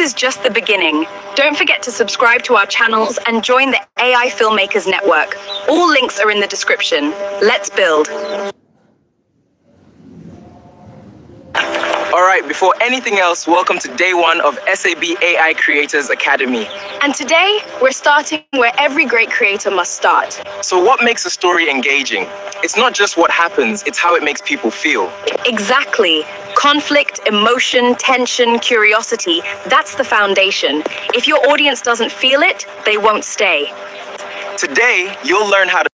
is just the beginning. Don't forget to subscribe to our channels and join the AI Filmmakers Network. All links are in the description. Let's build. All right, before anything else, welcome to day one of SAB AI Creators Academy. And today, we're starting where every great creator must start. So what makes a story engaging? It's not just what happens, it's how it makes people feel. Exactly. Conflict, emotion, tension, curiosity, that's the foundation. If your audience doesn't feel it, they won't stay. Today, you'll learn how to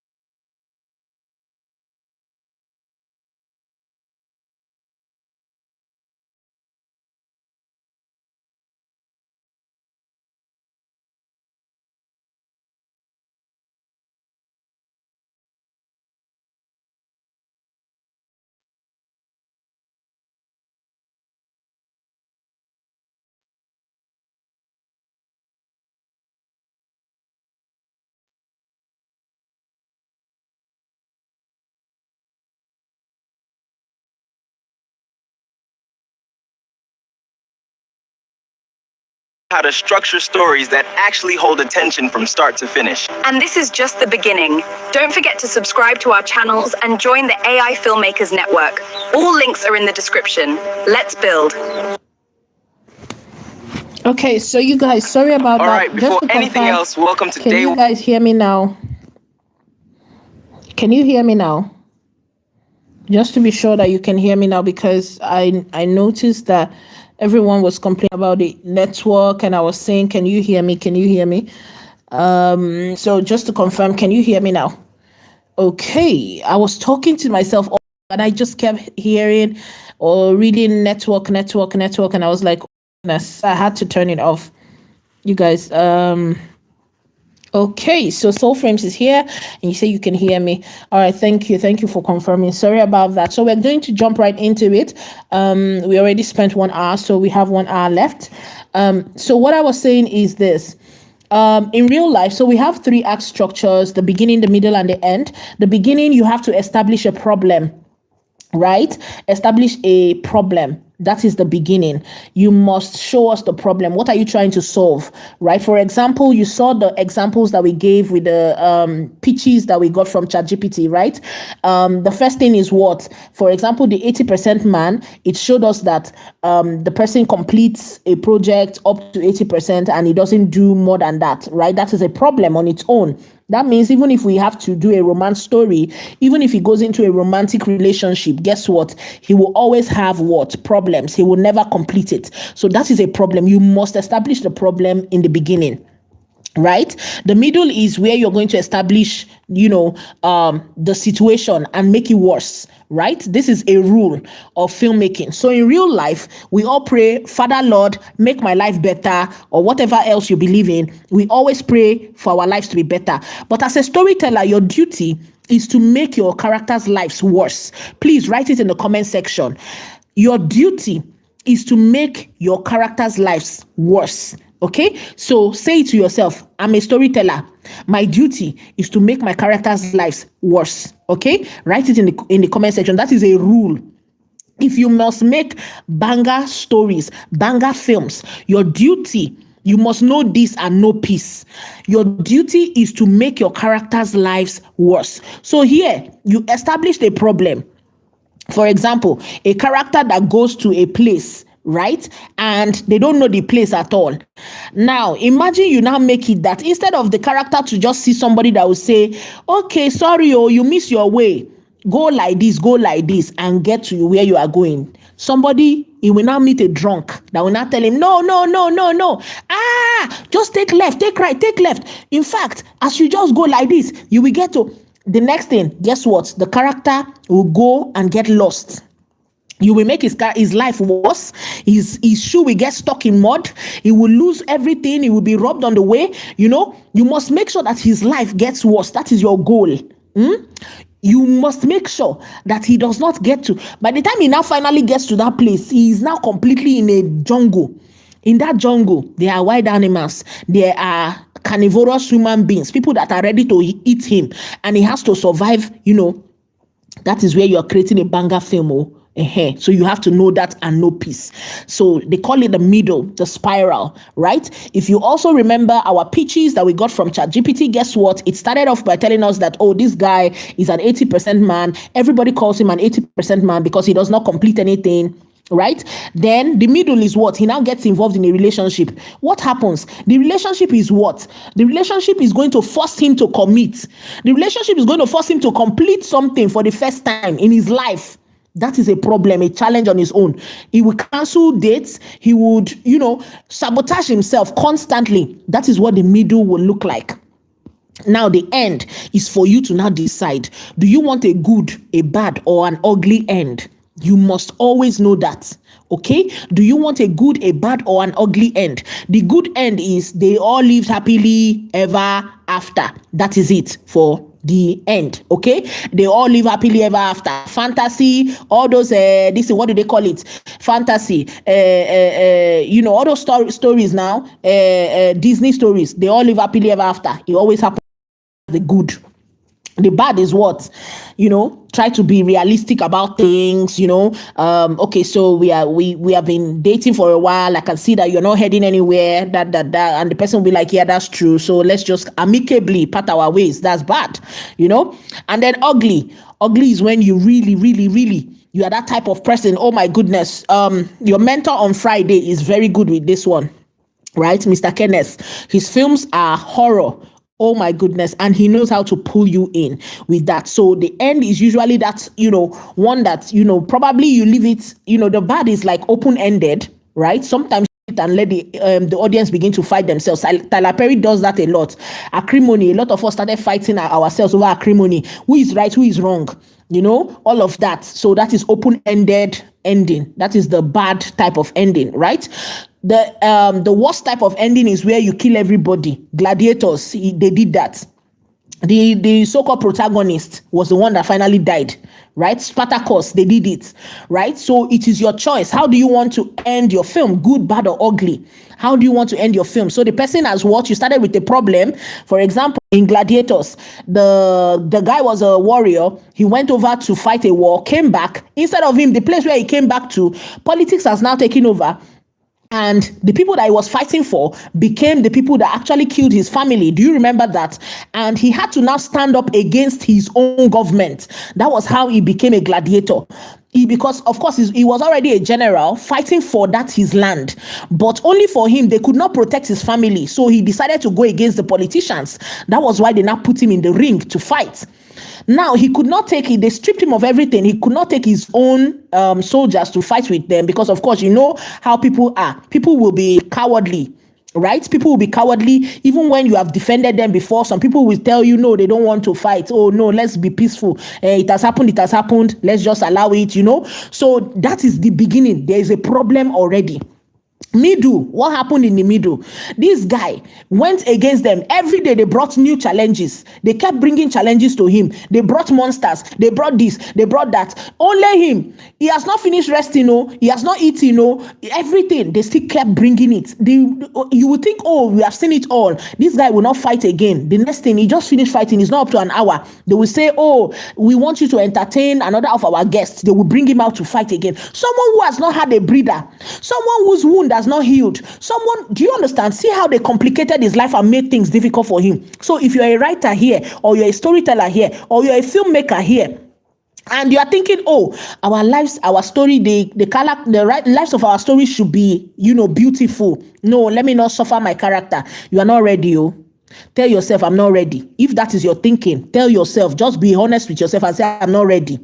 structure stories that actually hold attention from start to finish. And this is just the beginning. Don't forget to subscribe to our channels and join the AI Filmmakers Network. All links are in the description. Let's build. Okay, so you guys, sorry about All that. right, before anything else, welcome to Can day you guys hear me now? Can you hear me now? Just to be sure that you can hear me now, because I noticed that everyone was complaining about the network, and I was saying, can you hear me? Can you hear me? So just to confirm, can you hear me now? Okay, I was talking to myself and I just kept hearing or reading network, and I was like, goodness, I had to turn it off. You guys, okay, so Soul Frames is here and you say you can hear me. All right, thank you for confirming. Sorry about that. So we're going to jump right into it. We already spent 1 hour, so we have 1 hour left. So what I was saying is this. In real life, so we have 3 act structures: the beginning, the middle, and the end. The beginning, you have to establish a problem, right? Establish a problem. That is the beginning. You must show us the problem. What are you trying to solve, right? For example, you saw the examples that we gave with the pitches that we got from ChatGPT, right? The first thing is what? For example, the 80% man, it showed us that the person completes a project up to 80% and he doesn't do more than that, right? That is a problem on its own. That means even if we have to do a romance story, even if he goes into a romantic relationship, guess what? He will always have what? Problems. He will never complete it. So that is a problem. You must establish the problem in the beginning. Right? The middle is where you're going to establish, the situation and make it worse. Right? This is a rule of filmmaking. So in real life, we all pray, Father Lord, make my life better, or whatever else you believe in. We always pray for our lives to be better. But as a storyteller, your duty is to make your characters' lives worse. Please write it in the comment section. Your duty is to make your characters' lives worse. Okay, so say it to yourself, I'm a storyteller. My duty is to make my characters' lives worse. Okay, write it in the comment section. That is a rule. If you must make banger stories, banger films, your duty, you must know this and know peace. Your duty is to make your characters' lives worse. So here, you established a problem. For example, a character that goes to a place, right? And they don't know the place at all. Now, imagine you now make it that instead of the character to just see somebody that will say, okay, sorry, you miss your way. Go like this, and get to where you are going. Somebody, he will now meet a drunk that will not tell him, no. Just take left, take right, take left. In fact, as you just go like this, you will get to the next thing. Guess what? The character will go and get lost. You will make his life worse. His shoe will get stuck in mud. He will lose everything. He will be robbed on the way. You must make sure that his life gets worse. That is your goal. You must make sure that he does not get to. By the time he now finally gets to that place, he is now completely in a jungle. In that jungle, there are wild animals. There are carnivorous human beings, people that are ready to eat him. And he has to survive, That is where you are creating a banger film. So you have to know that and know peace. So they call it the middle, the spiral, right? If you also remember our pitches that we got from ChatGPT, guess what? It started off by telling us that, oh, this guy is an 80% man. Everybody calls him an 80% man because he does not complete anything. Right? Then the middle is what? He now gets involved in a relationship. What happens? The relationship is what? The relationship is going to force him to commit. The relationship is going to force him to complete something for the first time in his life. That is a problem, a challenge on his own. He would cancel dates. He would, sabotage himself constantly. That is what the middle will look like. Now, the end is for you to now decide. Do you want a good, a bad, or an ugly end? You must always know that. Okay? Do you want a good, a bad, or an ugly end? The good end is they all lived happily ever after. That is it for the end. Okay? They all live happily ever after. Fantasy, all those what do they call it? Fantasy. All those stories now, Disney stories, they all live happily ever after. It always happens. The good. The bad is what? Try to be realistic about things, okay, so we have been dating for a while. I can see that you're not heading anywhere, that, and the person will be like, yeah, that's true. So let's just amicably part our ways. That's bad, And then ugly is when you really, really, really, you are that type of person. Oh my goodness. Your mentor on Friday is very good with this one, right? Mr. Kenneth, his films are horror. Oh my goodness. And he knows how to pull you in with that. So the end is usually that, one that, probably you leave it, the bad is like open-ended, right? Sometimes and let the audience begin to fight themselves. Tyler Perry does that a lot. Acrimony, a lot of us started fighting ourselves over acrimony. Who is right, who is wrong? All of that. So that is open-ended ending. That is the bad type of ending, right? The worst type of ending is where you kill everybody. Gladiators, they did that. The so-called protagonist was the one that finally died, right? Spartacus, they did it, right? So it is your choice. How do you want to end your film? Good, bad, or ugly? How do you want to end your film? So the person has what? You started with a problem. For example, in Gladiators, the guy was a warrior. He went over to fight a war, came back. Instead of him, the place where he came back to, politics has now taken over. And the people that he was fighting for became the people that actually killed his family. Do you remember that? And he had to now stand up against his own government. That was how he became a gladiator. Because of course he was already a general fighting for that his land, but only for him. They could not protect his family, so he decided to go against the politicians. That was why they now put him in the ring to fight. Now he could not take it. They stripped him of everything. He could not take his own soldiers to fight with them, because of course you know how people are. People will be cowardly, right? People will be cowardly even when you have defended them before. Some people will tell you no, they don't want to fight. Oh no, let's be peaceful. It has happened. Let's just allow it, So that is the beginning. There is a problem already. Middle, what happened in the middle? This guy went against them. Every day they brought new challenges. They kept bringing challenges to him. They brought monsters. They brought this. They brought that. Only him. He has not finished resting. He has not eaten. Everything. They still kept bringing it. You would think, oh, we have seen it all. This guy will not fight again. The next thing, he just finished fighting. It's not up to an hour. They will say, oh, we want you to entertain another of our guests. They will bring him out to fight again. Someone who has not had a breather. Someone whose wound has not healed. Someone, do you understand? See how they complicated his life and made things difficult for him. So if you're a writer here, or you're a storyteller here, or you're a filmmaker here, and you are thinking, oh, our lives, our story, the lives of our story should be, beautiful. No, let me not suffer my character. You are not ready, Tell yourself, I'm not ready. If that is your thinking, tell yourself, just be honest with yourself and say, I'm not ready.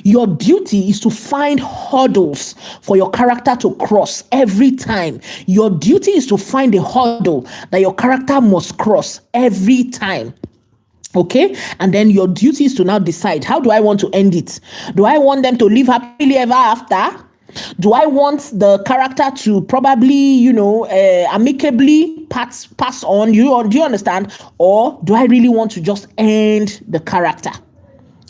Your duty is to find hurdles for your character to cross every time. Your duty is to find a hurdle that your character must cross every time. Okay, and then your duty is to now decide, how do I want to end it? Do I want them to live happily ever after? Do I want the character to probably, amicably pass on? Do you understand? Or do I really want to just end the character?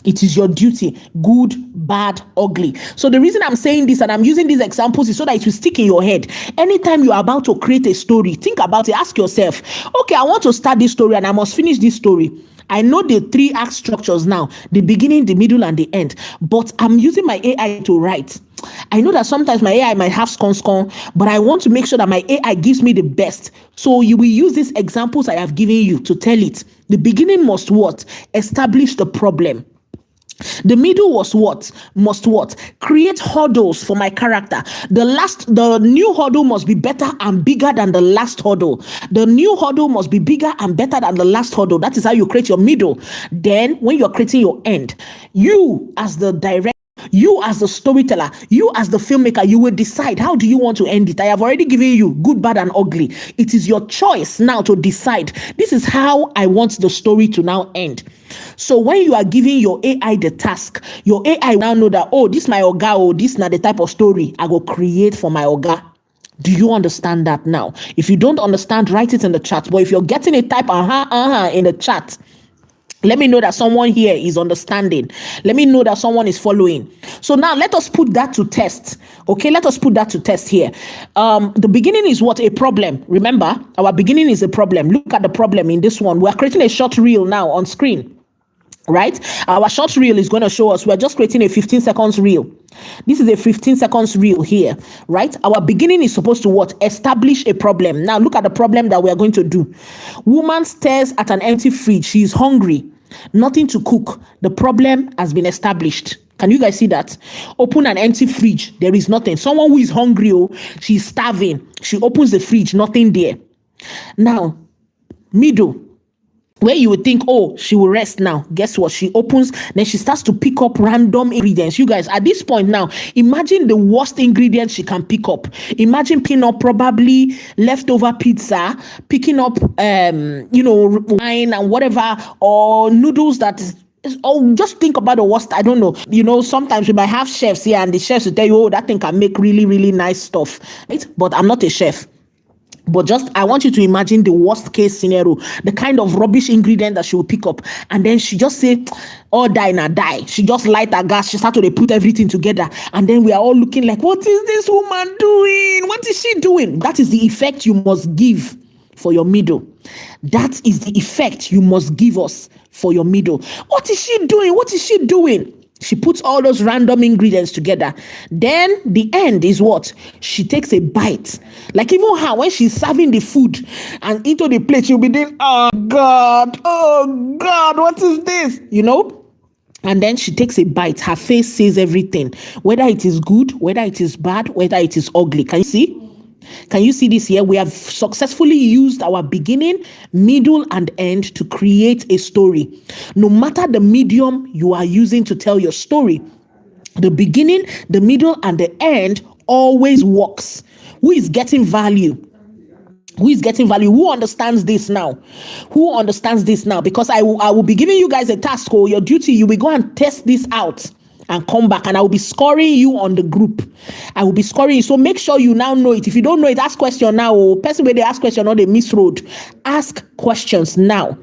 It is your duty, good, bad, ugly. So the reason I'm saying this and I'm using these examples is so that it will stick in your head. Anytime you are about to create a story, think about it. Ask yourself, okay, I want to start this story and I must finish this story. I know the 3-act structures now, the beginning, the middle, and the end, but I'm using my AI to write. I know that sometimes my AI might have scon, but I want to make sure that my AI gives me the best. So you will use these examples I have given you to tell it. The beginning must what? Establish the problem. The middle was what? Must what? Create hurdles for my character. The new hurdle must be better and bigger than the last hurdle. The new hurdle must be bigger and better than the last hurdle. That is how you create your middle. Then when you're creating your end, you as the director, you as the storyteller, you as the filmmaker, you will decide how do you want to end it. I have already given you good, bad, and ugly. It is your choice now to decide. This is how I want the story to now end. So when you are giving your AI the task, your AI will now know that, oh, this my oga, oh, this not the type of story I go create for my oga. Do you understand that now? If you don't understand, write it in the chat. But if you're getting it, type in the chat. Let me know that someone here is understanding. Let me know that someone is following. So now let us put that to test. Okay, let us put that to test here. The beginning is what? A problem. Remember, our beginning is a problem. Look at the problem in this one. We're creating a short reel now on screen. Right? Our short reel is going to show us, we're just creating a 15 seconds reel. This is a 15 seconds reel here, right? Our beginning is supposed to what? Establish a problem. Now look at the problem that we are going to do. Woman stares at an empty fridge. She is hungry. Nothing to cook. The problem has been established. Can you guys see that? Open an empty fridge. There is nothing. Someone who is hungry, she's starving. She opens the fridge, nothing there. Now, middle, where you would think, oh, she will rest now. Guess what? She opens, then she starts to pick up random ingredients. You guys, at this point now, imagine the worst ingredients she can pick up. Imagine picking up probably leftover pizza, picking up, wine and whatever, or noodles that oh, just think about the worst. I don't know. Sometimes we might have chefs here, and the chefs will tell you, oh, that thing can make really, really nice stuff. Right? But I'm not a chef. But I want you to imagine the worst case scenario, the kind of rubbish ingredient that she will pick up. And then she just say, oh, die now, die. She just light her gas. She start to put everything together. And then we are all looking like, what is this woman doing? What is she doing? That is the effect you must give for your middle. That is the effect you must give us for your middle. What is she doing? What is she doing? She puts all those random ingredients together. Then the end is what? She takes a bite. Like even her, when she's serving the food and into the plate, she'll be doing, oh God, what is this? And then she takes a bite. Her face says everything. Whether it is good, whether it is bad, whether it is ugly. Can you see? Can you see this here? We have successfully used our beginning, middle, and end to create a story. No matter the medium you are using to tell your story, the beginning, the middle, and the end always works. Who is getting value? Who is getting value? Who understands this now? Who understands this now? Because I will be giving you guys a task, or your duty. You will go and test this out and come back, and I will be scoring you on the group. I will be scoring you. So make sure you now know it. If you don't know it, ask question now. Or person where they ask question or they misroad. Ask questions now.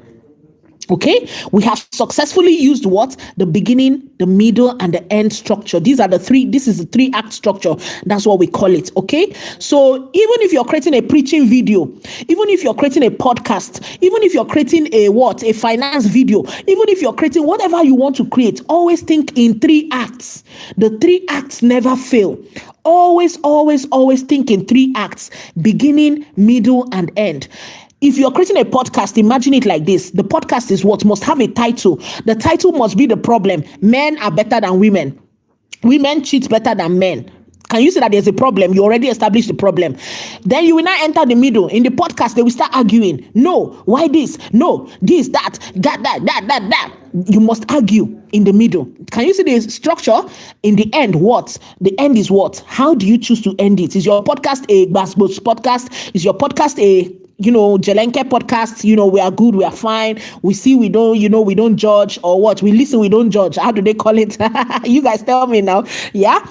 Okay, we have successfully used what? The beginning, the middle, and the end structure. These are the three. This is the 3-act structure. That's what we call it. Okay, so even if you're creating a preaching video, even if you're creating a podcast, even if you're creating a finance video, even if you're creating whatever you want to create, always think in 3 acts. The 3 acts never fail. Always think in 3 acts: beginning, middle, and end. If you're creating a podcast, imagine it like this. The podcast is what must have a title. The title must be the problem. Men are better than women. Women cheat better than men. Can you see that there's a problem? You already established the problem. Then you will now enter the middle. In the podcast, they will start arguing. No, why this? No, this, that, that. You must argue in the middle. Can you see the structure? In the end, what? The end is what? How do you choose to end it? Is your podcast a Basbos podcast? Is your podcast a Jelenke podcast? We are good, we are fine. We see, we don't judge, or what? We listen, we don't judge. How do they call it? You guys tell me now. Yeah.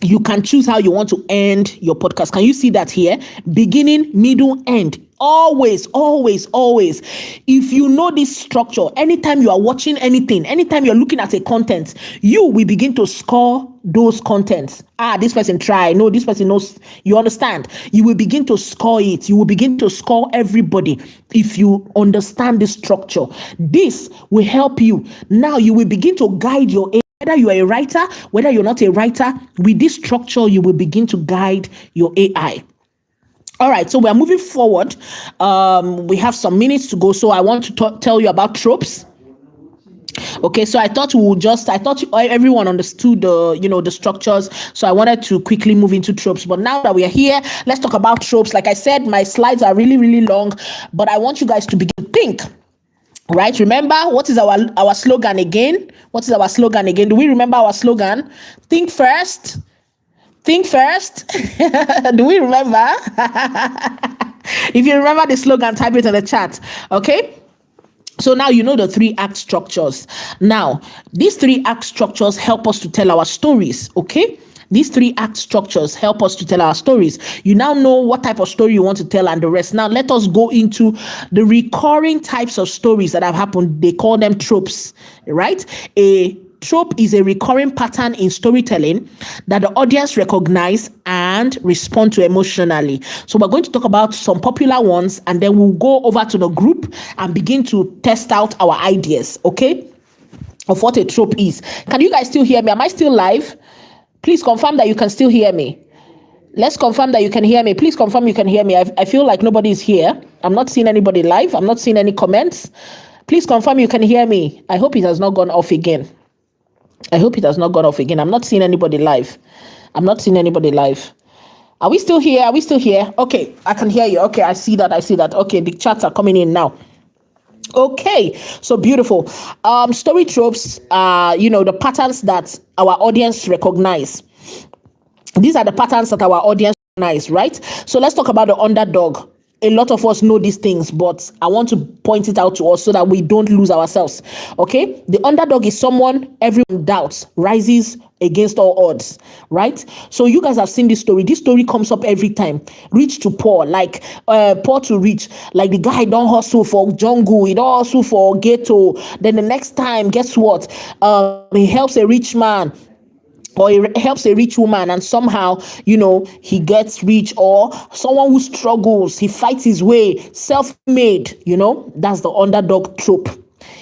You can choose how you want to end your podcast. Can you see that here? Beginning, middle, end. Always, always, always. If you know this structure, anytime you are watching anything, anytime you're looking at a content, you will begin to score those contents. This person try. No, this person knows. You understand? You will begin to score it. You will begin to score everybody if you understand this structure. This will help you. Now you will begin to guide your AI. Whether you are a writer, whether you're not a writer, with this structure, you will begin to guide your AI. All right, so we're moving forward. We have some minutes to go, so I want to tell you about tropes. Okay, so I thought everyone understood the structures, so I wanted to quickly move into tropes. But now that we are here, let's talk about tropes. Like I said, my slides are really, really long, but I want you guys to begin to think. Right? Remember, what is our slogan again? What is our slogan again? Do we remember our slogan? Think first. Think first. Do we remember? If you remember the slogan, type it in the chat. Okay? So now you know the 3-act structures. Now, these 3-act structures help us to tell our stories. Okay? These 3-act structures help us to tell our stories. You now know what type of story you want to tell and the rest. Now, let us go into the recurring types of stories that have happened. They call them tropes, right? A trope is a recurring pattern in storytelling that the audience recognize and respond to emotionally. So we're going to talk about some popular ones, and then we'll go over to the group and begin to test out our ideas, okay, of what a trope is. Can you guys still hear me? Am I still live? Please confirm that you can still hear me. Let's confirm that you can hear me. Please confirm you can hear me. I feel like nobody is here. I'm not seeing anybody live. I'm not seeing any comments. Please confirm you can hear me. I hope it has not gone off again. I'm not seeing anybody live. Are we still here? Okay, I can hear you. Okay, I see that. Okay, the chats are coming in now. Okay, so beautiful. Story tropes are, the patterns that our audience recognize. These are the patterns that our audience recognize, right? So let's talk about the underdog. A lot of us know these things, but I want to point it out to us so that we don't lose ourselves. Okay? The underdog is someone everyone doubts, rises against all odds, right? So you guys have seen this story. This story comes up every time. Rich to poor, like poor to rich. Like the guy don't hustle for jungle, he don't hustle for ghetto. Then the next time, guess what? He helps a rich man, or it helps a rich woman, and somehow, he gets rich. Or someone who struggles, he fights his way, self-made, that's the underdog trope.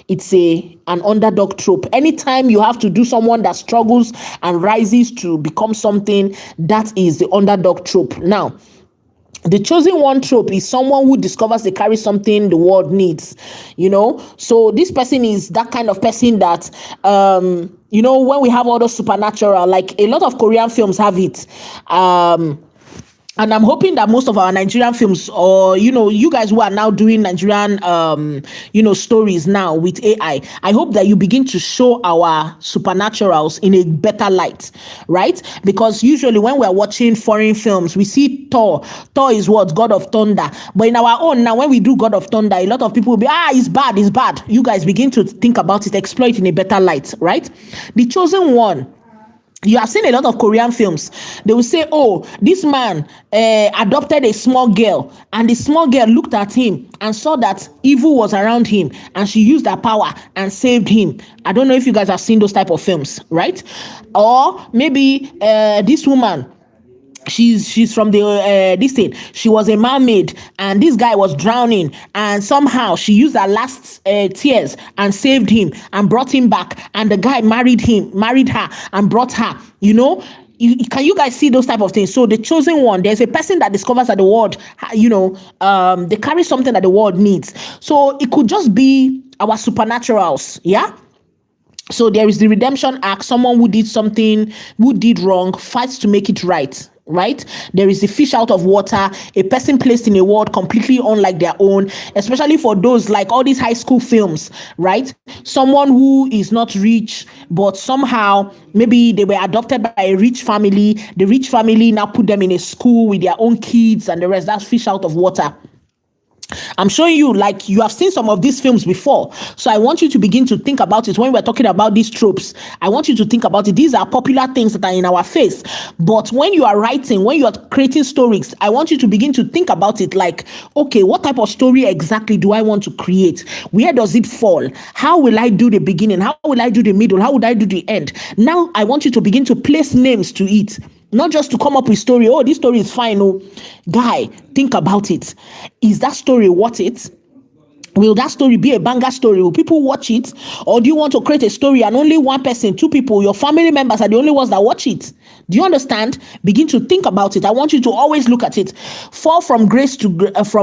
It's an underdog trope. Anytime you have to do someone that struggles and rises to become something, that is the underdog trope. Now, the chosen one trope is someone who discovers they carry something the world needs, So this person is that kind of person that, when we have all those supernatural, like a lot of Korean films have it. And I'm hoping that most of our Nigerian films, or, you guys who are now doing Nigerian, stories now with AI, I hope that you begin to show our supernaturals in a better light, right? Because usually when we're watching foreign films, we see Thor. Thor is what? God of Thunder. But in our own, now when we do God of Thunder, a lot of people will be, it's bad. You guys begin to think about it, explore it in a better light, right? The chosen one. You have seen a lot of Korean films. They will say, this man adopted a small girl, and the small girl looked at him and saw that evil was around him, and she used her power and saved him. I don't know if you guys have seen those type of films, right? Or maybe this woman, she's from the this thing. She was a mermaid, and this guy was drowning, and somehow she used her last tears and saved him and brought him back, and the guy married her and brought her. Can you guys see those type of things? So the chosen one, there's a person that discovers that the world, they carry something that the world needs. So it could just be our supernaturals, yeah. So there is the redemption arc, someone who did something, who did wrong, fights to make it right. Right? There is a fish out of water, a person placed in a world completely unlike their own, especially for those like all these high school films, right? Someone who is not rich, but somehow maybe they were adopted by a rich family. The rich family now put them in a school with their own kids and the rest. That's fish out of water. I'm showing you, like, you have seen some of these films before. So I want you to begin to think about it when we're talking about these tropes. I want you to think about it. These are popular things that are in our face. But when you are writing, when you are creating stories, I want you to begin to think about it like, okay, what type of story exactly do I want to create? Where does it fall? How will I do the beginning? How will I do the middle? How would I do the end? Now I want you to begin to place names to it. Not just to come up with story. Oh, this story is fine. Oh, guy, think about it. Is that story worth it? Will that story be a banger story? Will people watch it? Or do you want to create a story and only one person, two people, your family members are the only ones that watch it? Do you understand? Begin to think about it. I want you to always look at it. Fall from grace to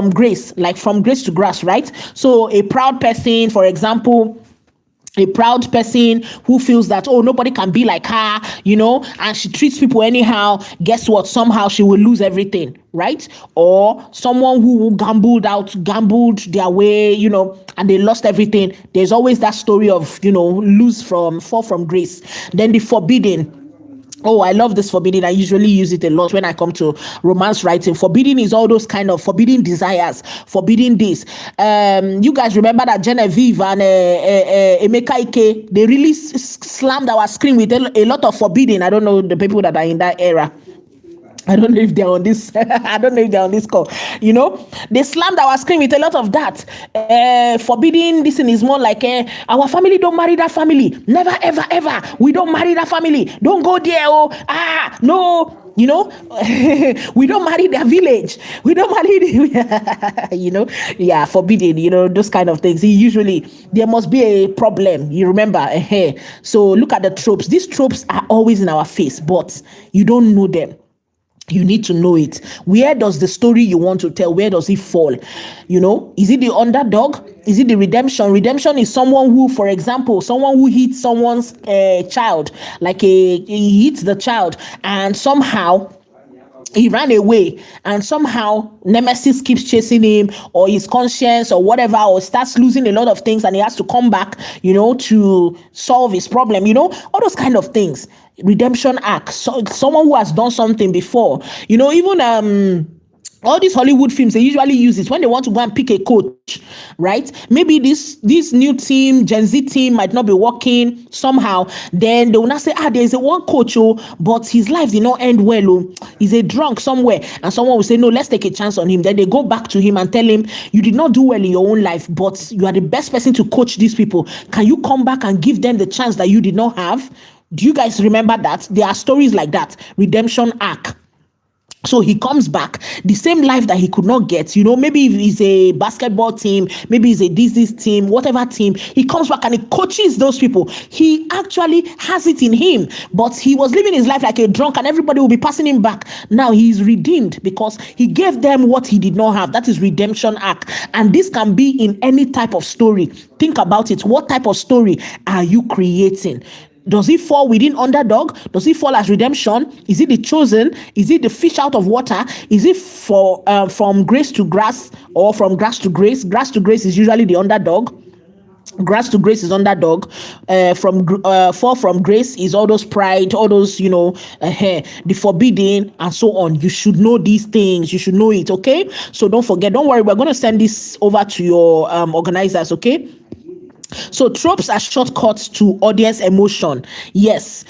grace, like from grace to grass, right? So a proud person, for example, a proud person who feels that, oh, nobody can be like her, and she treats people anyhow. Guess what? Somehow she will lose everything, right? Or someone who gambled their way, and they lost everything. There's always that story of, fall from grace. Then the forbidden. Oh, I love this forbidden. I usually use it a lot when I come to romance writing. Forbidden is all those kind of forbidden desires, forbidden this. You guys remember that Genevieve and Emeka Ike, they really slammed our screen with a lot of forbidden. I don't know the people that are in that era. I don't know if they're on this. I don't know if they're on this call. They slammed our screen with a lot of that. Forbidden. This is more like our family don't marry that family. Never, ever, ever. We don't marry that family. Don't go there. Oh, no. We don't marry their village. We don't marry, yeah, forbidden. Those kind of things. Usually, there must be a problem. You remember? So look at the tropes. These tropes are always in our face, but you don't know them. You need to know it. Where does the story you want to tell, where does it fall? Is it the underdog? Is it the redemption? Redemption is someone who, for example, someone who hits someone's child, like he hits the child and somehow he ran away, and somehow Nemesis keeps chasing him, or his conscience, or whatever, or starts losing a lot of things, and he has to come back, to solve his problem, all those kind of things. Redemption arc. So someone who has done something before, even all these Hollywood films, they usually use it when they want to go and pick a coach, right? Maybe this new team, Gen Z team, might not be working somehow. Then they will not say, there's a one coach, but his life did not end well. He's a drunk somewhere. And someone will say, no, let's take a chance on him. Then they go back to him and tell him, you did not do well in your own life, but you are the best person to coach these people. Can you come back and give them the chance that you did not have? Do you guys remember that? There are stories like that. Redemption arc. So he comes back, the same life that he could not get, maybe if it's a basketball team, maybe it's a this team, whatever team, he comes back and he coaches those people. He actually has it in him, but he was living his life like a drunk and everybody will be passing him back. Now he's redeemed because he gave them what he did not have. That is redemption arc. And this can be in any type of story. Think about it. What type of story are you creating? Does it fall within underdog? Does it fall as redemption? Is it the chosen? Is it the fish out of water? Is it from grace to grass, or from grass to grace? Grass to grace is usually the underdog. Grass to grace is underdog. Fall from grace is all those pride, all those, the forbidden, and so on. You should know these things. You should know it, okay? So don't forget. Don't worry. We're going to send this over to your organizers, okay? So tropes are shortcuts to audience emotion. Yes.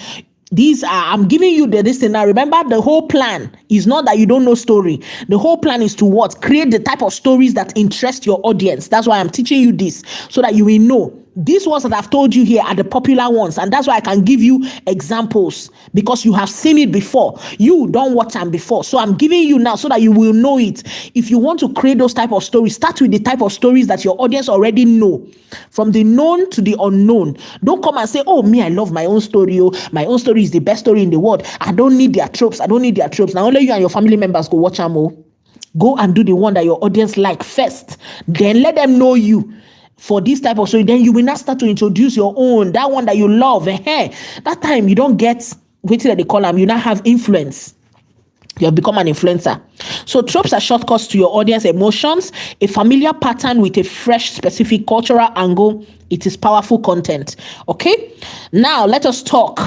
I'm giving you this thing now. Remember, the whole plan is not that you don't know story. The whole plan is to what? Create the type of stories that interest your audience. That's why I'm teaching you this, so that you will know. These ones that I've told you here are the popular ones, and that's why I can give you examples, because you have seen it before. You don't watch them before, so I'm giving you now so that you will know it. If you want to create those type of stories, start with the type of stories that your audience already know, from the known to the unknown. Don't come and say, oh, me, I love my own story. Oh, my own story is the best story in the world. I don't need their tropes. Now only you and your family members go watch them. Go and do the one that your audience like first. Then let them know you for this type of story. Then you will not start to introduce your own, that one that you love. That time you don't get, wait till they call them, you now have influence. You have become an influencer. So tropes are shortcuts to your audience emotions, a familiar pattern with a fresh, specific cultural angle. It is powerful content. Okay, now let us talk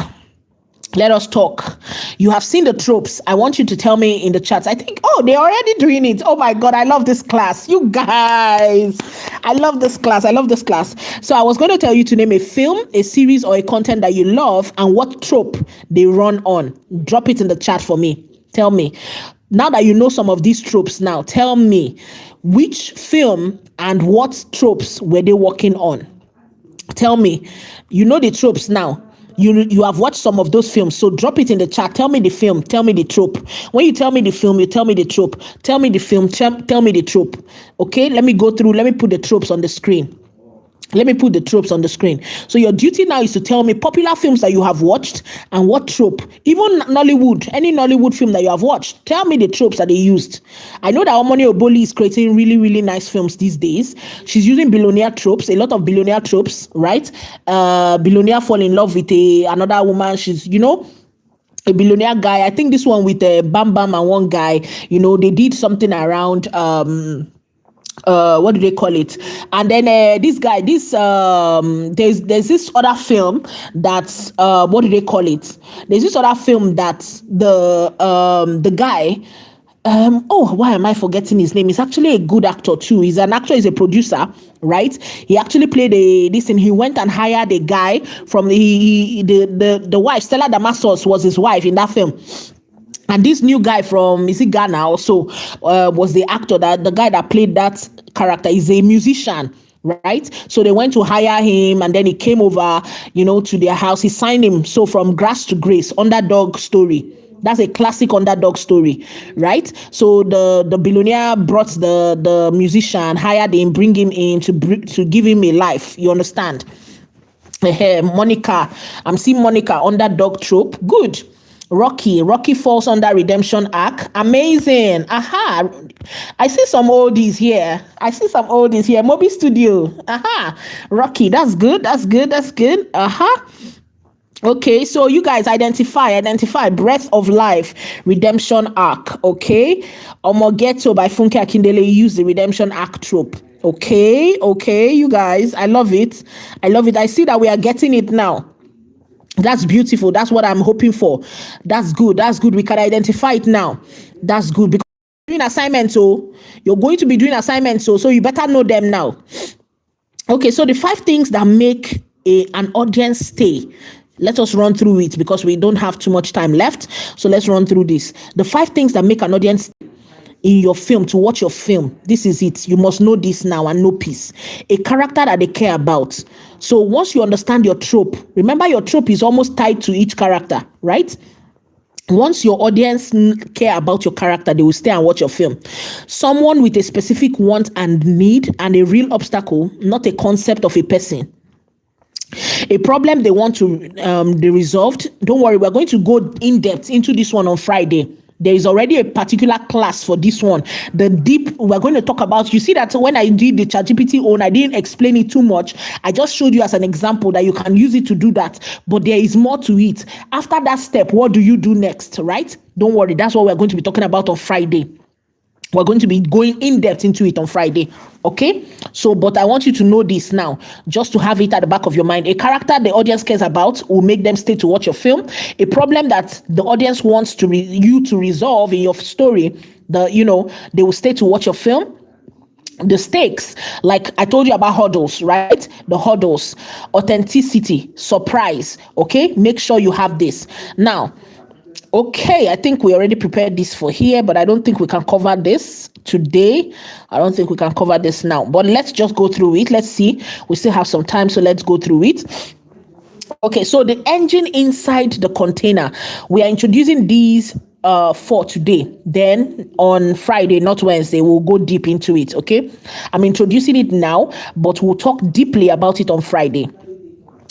Let us talk. You have seen the tropes. I want you to tell me in the chat. I think, oh, they're already doing it. Oh my God, I love this class. You guys, I love this class. I love this class. So I was going to tell you to name a film, a series, or a content that you love and what trope they run on. Drop it in the chat for me. Tell me. Now that you know some of these tropes now, tell me which film and what tropes were they working on? Tell me. You know the tropes now. You have watched some of those films, so drop it in the chat. Tell me the film, tell me the trope. When you tell me the film, you tell me the trope. Tell me the film, tell me the trope. Okay, let me go through. Let me put the tropes on the screen. Let me put the tropes on the screen. So your duty now is to tell me popular films that you have watched and what trope. Even Nollywood, any Nollywood film that you have watched, tell me the tropes that they used. I know that Omoni Oboli is creating really, really nice films these days. She's using billionaire tropes, a lot of billionaire tropes, right? Billionaire fall in love with another woman. She's, a billionaire guy. I think this one with Bam Bam and one guy, they did something around what do they call it? And then there's this other film that's what do they call it? There's this other film that the guy why am I forgetting his name? He's actually a good actor too. He's an actor, he's a producer, right? He actually played this thing. He went and hired a guy from the wife, Stella Damasus was his wife in that film. And this new guy from, is it Ghana also, was the actor, that the guy that played that character is a musician, right? So they went to hire him and then he came over, to their house. He signed him. So from grass to grace, underdog story. That's a classic underdog story, right? So the billionaire brought the musician, hired him, bring him in to give him a life. You understand? Monica, I'm seeing Monica, underdog trope. Good. Rocky falls under redemption arc. Amazing. Aha. I see some oldies here. Moby Studio. Aha. Rocky. That's good. Aha. Okay, so you guys identify Breath of Life, Redemption Arc. Okay. Omogeto by Funke Akindele use the redemption arc trope. Okay, you guys. I love it. I see that we are getting it now. That's beautiful. That's what I'm hoping for. That's good. We can identify it now. That's good. Because you're doing assignments, so you're going to be doing assignments, so you better know them now. Okay, so the 5 things that make an audience stay. Let us run through it because we don't have too much time left. So let's run through this. The 5 things that make an audience in your film, to watch your film. This is it. You must know this now and know peace. A character that they care about. So once you understand your trope, remember your trope is almost tied to each character, right? Once your audience care about your character, they will stay and watch your film. Someone with a specific want and need and a real obstacle, not a concept of a person. A problem they want to be resolved. Don't worry, we're going to go in depth into this one on Friday. There is already a particular class for this one. The deep, we're going to talk about, you see that when I did the ChatGPT own, I didn't explain it too much. I just showed you as an example that you can use it to do that. But there is more to it. After that step, what do you do next, right? Don't worry, that's what we're going to be talking about on Friday. We're going to be going in depth into it on Friday. Okay, so but I want you to know this now, just to have it at the back of your mind. A character the audience cares about will make them stay to watch your film. A problem that the audience wants you to resolve in your story, they will stay to watch your film. The stakes, like I told you about hurdles, right? The hurdles, authenticity, surprise. Okay, make sure you have this now. Okay, I think we already prepared this for here, but I don't think we can cover this today. I don't think we can cover this now, but let's just go through it. Let's see. We still have some time, so let's go through it. Okay, so the engine inside the container. We are introducing these for today. Then on Friday, not Wednesday, we'll go deep into it, okay? I'm introducing it now, but we'll talk deeply about it on Friday.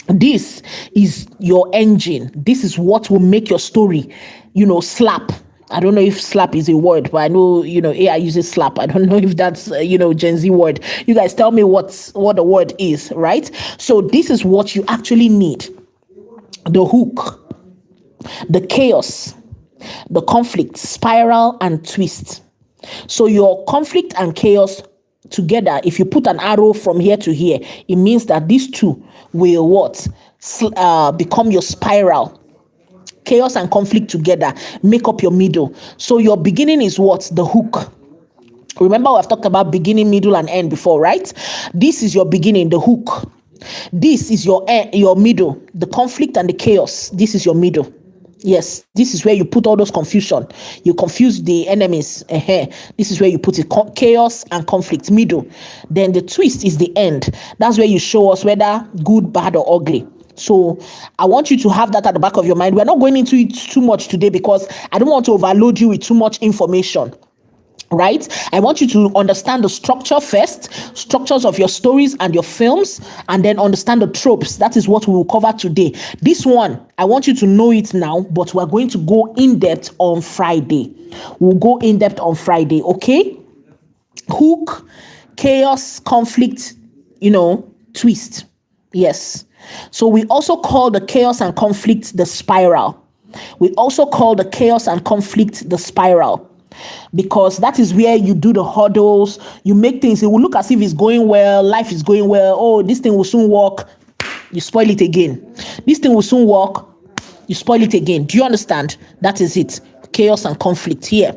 This is your engine. This is what will make your story, slap. I don't know if slap is a word, but I know, AI uses slap. I don't know if that's, Gen Z word. You guys tell me what the word is, right? So this is what you actually need. The hook, the chaos, the conflict, spiral, and twist. So your conflict and chaos together, if you put an arrow from here to here, it means that these two will become your spiral. Chaos and conflict together make up your middle. So your beginning is what? The hook. Remember, we've talked about beginning, middle, and end before, right? This is your beginning, the hook. This is your middle, the conflict and the chaos. This is your middle. Yes, this is where you put all those confusion. You confuse the enemies. This is where you put it, chaos and conflict, middle. Then the twist is the end. That's where you show us whether good, bad, or ugly. So I want you to have that at the back of your mind. We're not going into it too much today because I don't want to overload you with too much information. Right? I want you to understand the structure first, structures of your stories and your films, and then understand the tropes. That is what we will cover today. This one, I want you to know it now, but we're going to go in depth on Friday. We'll go in depth on Friday, okay? Hook, chaos, conflict, twist. Yes. So we also call the chaos and conflict the spiral. We also call the chaos and conflict the spiral. Because that is where you do the hurdles, you make things, it will look as if it's going well, life is going well. Oh, this thing will soon work, you spoil it again. This thing will soon work, you spoil it again. Do you understand? That is it. Chaos and conflict here.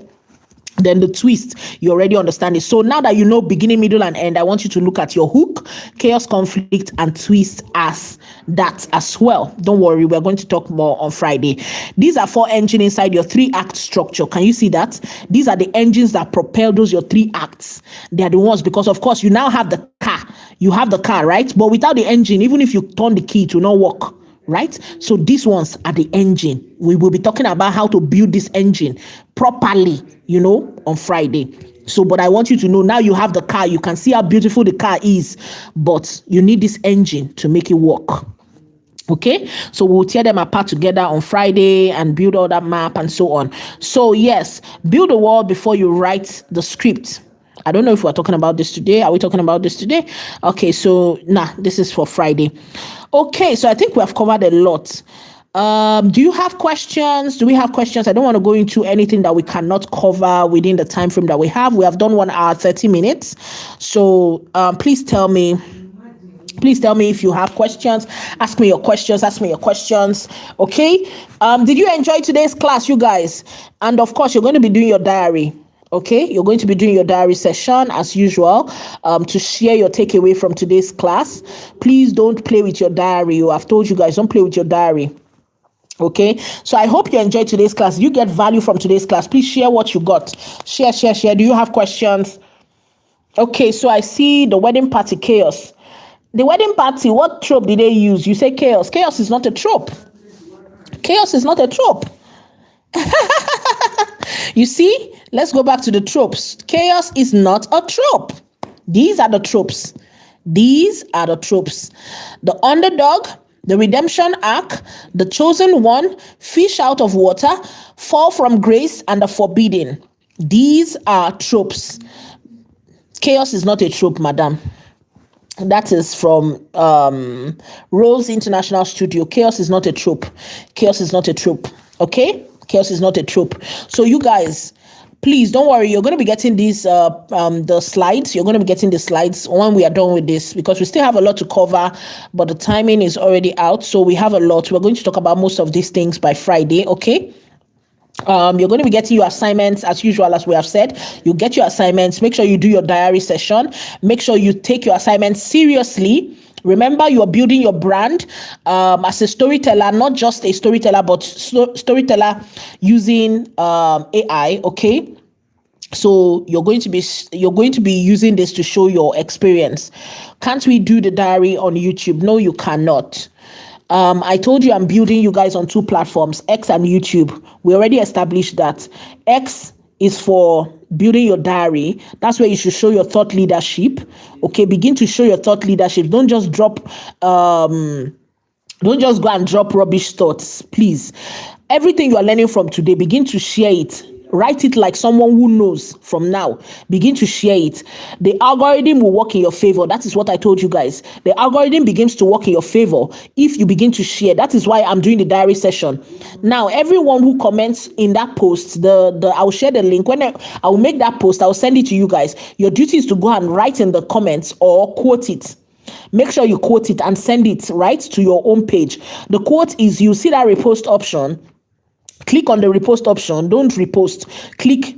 Then the twist, you already understand it. So now that you know beginning, middle, and end, I want you to look at your hook, chaos, conflict, and twist as that as well. Don't worry, we're going to talk more on Friday. These are 4 engines inside your 3-act structure. Can you see that? These are the engines that propel those your 3 acts. They are the ones, because of course you now have the car. You have the car, right? But without the engine, even if you turn the key, it will not work. Right? So these ones are the engine. We will be talking about how to build this engine properly, on Friday. So, but I want you to know now you have the car. You can see how beautiful the car is, but you need this engine to make it work. Okay, so we'll tear them apart together on Friday and build all that map and so on. So yes, build a wall before you write the script. I don't know if we're talking about this today. Are we talking about this today? Okay, so this is for Friday. Okay, so I think we have covered a lot. Do you have questions? Do we have questions? I don't want to go into anything that we cannot cover within the time frame that we have. We have done 1 hour, 30 minutes. So please tell me if you have questions. Ask me your questions. Okay. Did you enjoy today's class, you guys? And of course, you're going to be doing your diary. Okay, you're going to be doing your diary session as usual to share your takeaway from today's class. Please don't play with your diary. I've told you guys, don't play with your diary. Okay, so I hope you enjoyed today's class. You get value from today's class. Please share what you got. Share. Do you have questions? Okay, so I see the wedding party chaos. The wedding party, what trope did they use? You say chaos. Chaos is not a trope. You see, let's go back to the tropes. Chaos is not a trope. These are the tropes. The underdog, the redemption arc, the chosen one, fish out of water, fall from grace, and the forbidden. These are tropes. Chaos is not a trope, madam. That is from Rose International Studio. Chaos is not a trope. Okay? Chaos is not a trope. So you guys, please don't worry. You're going to be getting these the slides. You're going to be getting the slides when we are done with this, because we still have a lot to cover, but the timing is already out. So we have a lot. We're going to talk about most of these things by Friday. Okay. You're going to be getting your assignments as usual, as we have said. You get your assignments. Make sure you do your diary session. Make sure you take your assignments seriously. Remember, you're building your brand as a storyteller, not just a storyteller, but storyteller using AI. Okay, so you're going to be using this to show your experience. Can't we do the diary on YouTube? No, you cannot. I told you I'm building you guys on 2 platforms, X and YouTube. We already established that. X is for building your diary. That's where you should show your thought leadership. Okay, begin to show your thought leadership. Don't just go and drop rubbish thoughts, please. Everything you are learning from today, begin to share it. Write it like someone who knows from now. Begin to share it. The algorithm will work in your favor. That is what I told you guys. The algorithm begins to work in your favor if you begin to share. That is why I'm doing the diary session. Now, everyone who comments in that post, I'll share the link. When I will make that post, I'll send it to you guys. Your duty is to go and write in the comments or quote it. Make sure you quote it and send it right to your own page. The quote is, you see that repost option. Click on the repost option. Don't repost. Click,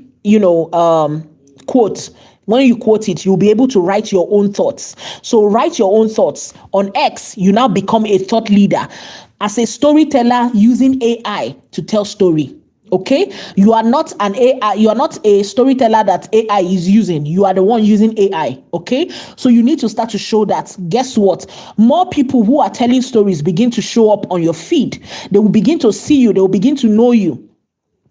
quote. When you quote it, you'll be able to write your own thoughts. So write your own thoughts. On X, you now become a thought leader as a storyteller using AI to tell story. Okay, you are not an AI, you are not a storyteller that AI is using. You are the one using AI. Okay, so you need to start to show that. Guess what? More people who are telling stories begin to show up on your feed. They will begin to see you, they will begin to know you.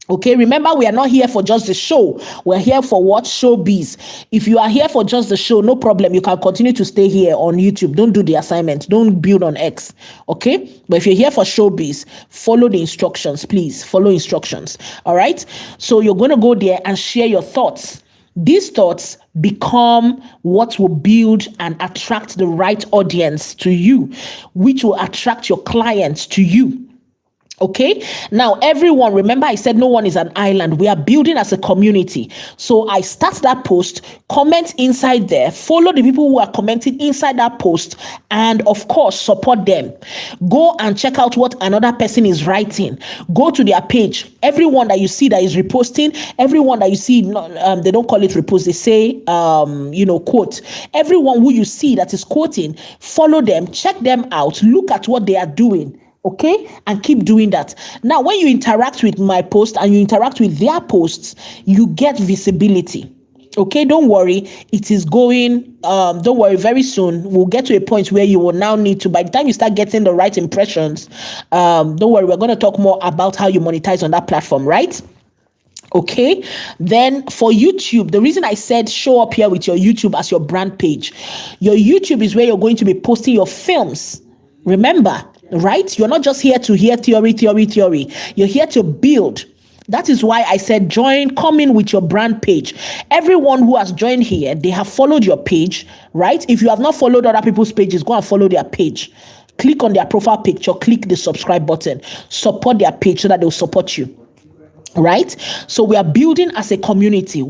Okay, remember, we are not here for just the show. We're here for what? Showbiz. If you are here for just the show, no problem. You can continue to stay here on YouTube. Don't do the assignment. Don't build on X. Okay, but if you're here for showbiz, follow the instructions, please. Follow instructions. All right, so you're going to go there and share your thoughts. These thoughts become what will build and attract the right audience to you, which will attract your clients to you. Okay, now everyone, remember I said no one is an island. We are building as a community. So I start that post, comment inside there, follow the people who are commenting inside that post, and of course support them. Go and check out what another person is writing. Go to their page. Everyone that you see that is reposting, everyone that you see, they don't call it repost, they say quote. Everyone who you see that is quoting, follow them, check them out, look at what they are doing. Okay, and keep doing that. Now, when you interact with my post and you interact with their posts, you get visibility. Okay, don't worry, it is going, don't worry, very soon we'll get to a point where you will now need to, by the time you start getting the right impressions, don't worry, we're going to talk more about how you monetize on that platform, right? Okay, then for YouTube, the reason I said show up here with your YouTube as your brand page, your YouTube is where you're going to be posting your films. Remember, right? You're not just here to hear theory. You're here to build. That is why I said come in with your brand page. Everyone who has joined here, they have followed your page, right? If you have not followed other people's pages, go and follow their page. Click on their profile picture, click the subscribe button, support their page so that they'll support you. Right? So we are building as a community.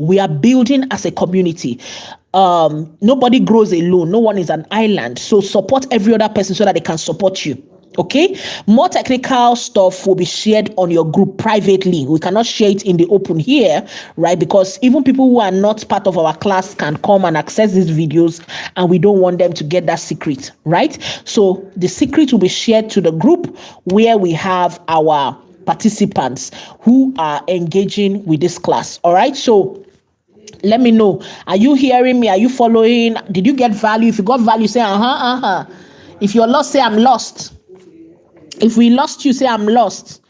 Nobody grows alone. No one is an island. So support every other person so that they can support you. Okay, more technical stuff will be shared on your group privately. We cannot share it in the open here, right? Because even people who are not part of our class can come and access these videos, and we don't want them to get that secret, right? So the secret will be shared to the group where we have our participants who are engaging with this class. All right, so let me know, are you hearing me? Are you following? Did you get value? If you got value, say if you're lost, say I'm lost. If we lost you, say I'm lost.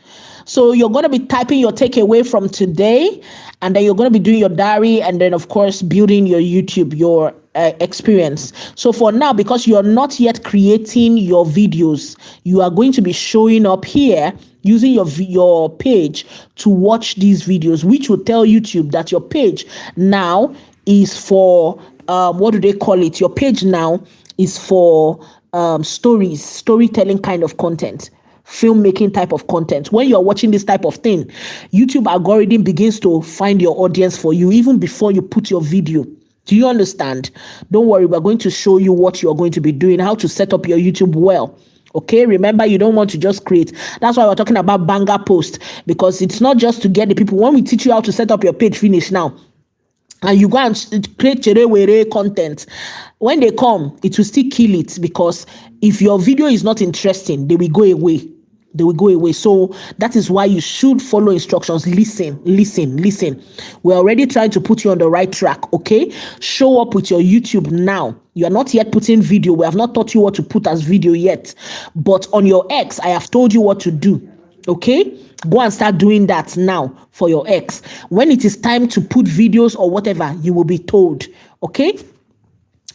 So you're going to be typing your takeaway from today, and then you're going to be doing your diary, and then of course building your YouTube, your experience. So for now, because you're not yet creating your videos, you are going to be showing up here using your page to watch these videos, which will tell YouTube that your page now is for what do they call it? Your page now is for storytelling kind of content, filmmaking type of content. When you're watching this type of thing, YouTube algorithm begins to find your audience for you even before you put your video. Do you understand? Don't worry, we're going to show you what you're going to be doing, how to set up your YouTube well. Okay, remember, you don't want to just create. That's why we're talking about banger post, because it's not just to get the people. When we teach you how to set up your page, finish now, and you go and create cherewere content, when they come, it will still kill it, because if your video is not interesting, they will go away. So that is why you should follow instructions. Listen. We're already trying to put you on the right track. Okay, show up with your YouTube now. You are not yet putting video. We have not taught you what to put as video yet, but on your X, I have told you what to do. Okay, go and start doing that now for your X. When it is time to put videos or whatever, you will be told.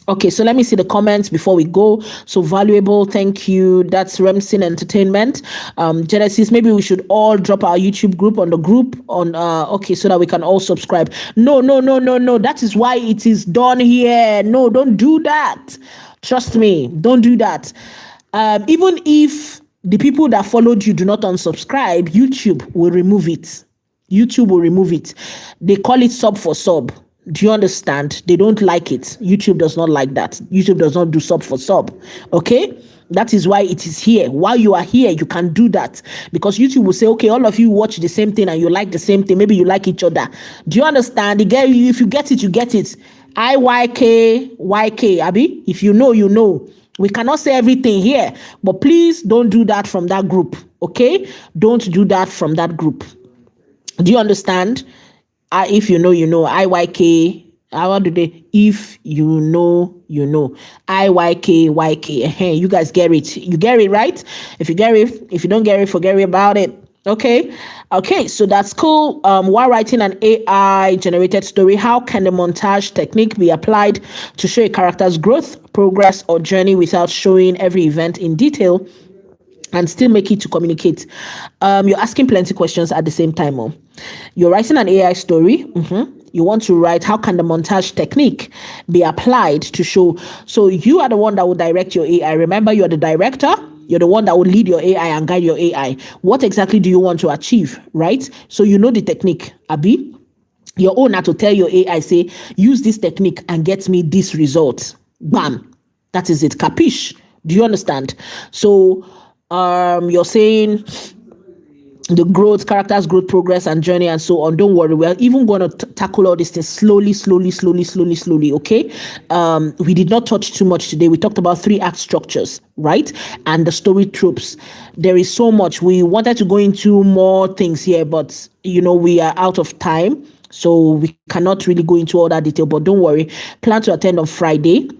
Okay, so let me see the comments before we go. So valuable, thank you. That's Remsen Entertainment. Genesis, maybe we should all drop our YouTube group on the group on okay, so that we can all subscribe. No. That is why it is done here. No, don't do that. Trust me, don't do that. Even if the people that followed you do not unsubscribe, YouTube will remove it. They call it sub for sub. Do you understand? They don't like it. YouTube does not like that. YouTube does not do sub for sub. Okay? That is why it is here. While you are here, you can do that, because YouTube will say, okay, all of you watch the same thing and you like the same thing. Maybe you like each other. Do you understand? If you get it, you get it. IYK, Abby. If you know, you know. We cannot say everything here, but please don't do that from that group. Okay? Don't do that from that group. Do you understand? If you know, you know. IYK. How do they? If you know, you know. IYK. Hey, you guys get it. You get it, right? If you get it, if you don't get it, forget about it. Okay. So that's cool. While writing an AI generated story, how can the montage technique be applied to show a character's growth, progress, or journey without showing every event in detail and still make it to communicate? You're asking plenty questions at the same time. You're writing an AI story. You want to write, how can the montage technique be applied to show? So you are the one that will direct your AI. Remember, you're the director. You're the one that will lead your AI and guide your AI. What exactly do you want to achieve, right? So you know the technique, Abi. Your owner to tell your AI, say, use this technique and get me this result. Bam. That is it. Capiche? Do you understand? So you're saying the growth, characters, growth, progress, and journey, and so on. Don't worry, we're even going to tackle all these things slowly. Okay. We did not touch too much today. We talked about 3 act structures, right? And the story tropes. There is so much. We wanted to go into more things here, but we are out of time, so we cannot really go into all that detail. But don't worry, plan to attend on Friday.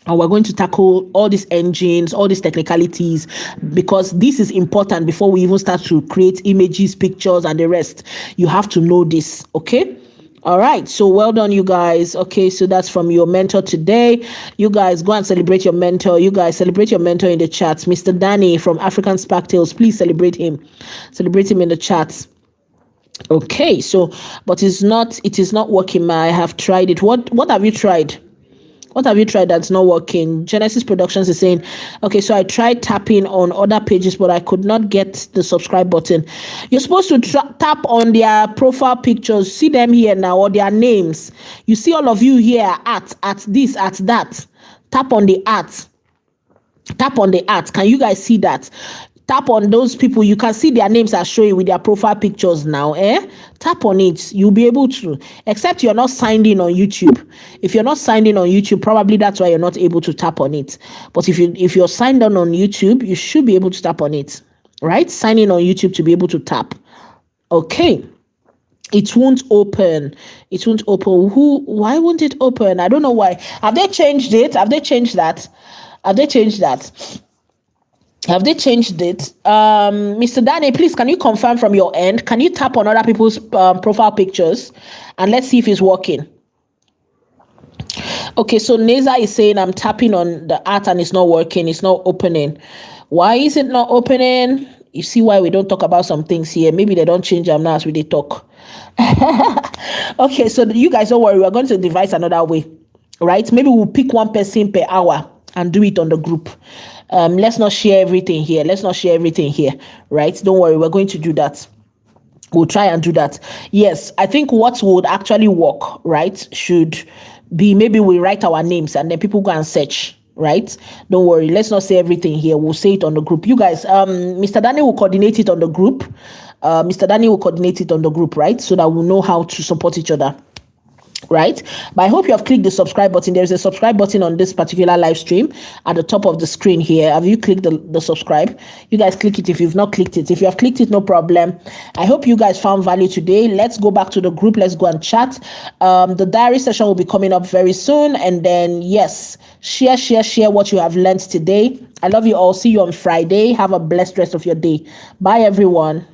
And we're going to tackle all these engines, all these technicalities, because this is important before we even start to create images, pictures, and the rest. You have to know this, okay? All right, so well done, you guys. Okay, so that's from your mentor today. You guys go and celebrate your mentor. You guys celebrate your mentor in the chats. Mr. Danny from African Sparktales, please celebrate him. Celebrate him in the chats. Okay, so, but it is not working. I have tried it. What have you tried? What have you tried that's not working? Genesis Productions is saying, okay, so I tried tapping on other pages, but I could not get the subscribe button. You're supposed to tap on their profile pictures. See them here now, or their names. You see all of you here at this, at that. Tap on the at. Tap on the at. Can you guys see that? Tap on those people. You can see their names are showing with their profile pictures now. Tap on it. You'll be able to, except you're not signed in on YouTube. If you're not signed in on YouTube, probably that's why you're not able to tap on it. But if you're signed on YouTube, you should be able to tap on it, right? Sign in on YouTube to be able to tap. Okay. It won't open. It won't open. Why won't it open? I don't know why. Have they changed it? Have they changed that? Have they changed that? Have they changed it? Mr. Danny, please, can you confirm from your end? Can you tap on other people's profile pictures? And let's see if it's working. Okay, so Neza is saying I'm tapping on the art and it's not working. It's not opening. Why is it not opening? You see why we don't talk about some things here. Maybe they don't change them now as we they talk. Okay, so you guys don't worry. We're going to devise another way, right? Maybe we'll pick one person per hour and do it on the group. Let's not share everything here. Right? Don't worry, we're going to do that. We'll try and do that. Yes, I think what would actually work, right, should be maybe we write our names and then people go and search, right? Don't worry, let's not say everything here. We'll say it on the group. You guys, Mr. Danny will coordinate it on the group. Right? So that we'll know how to support each other. Right? But I hope you have clicked the subscribe button. There's a subscribe button on this particular live stream at the top of the screen here. Have you clicked the subscribe? You guys click it if you've not clicked it. If you have clicked it, no problem. I hope you guys found value today. Let's go back to the group. Let's go and chat. The diary session will be coming up very soon. And then, yes, share what you have learned today. I love you all. See you on Friday. Have a blessed rest of your day. Bye, everyone.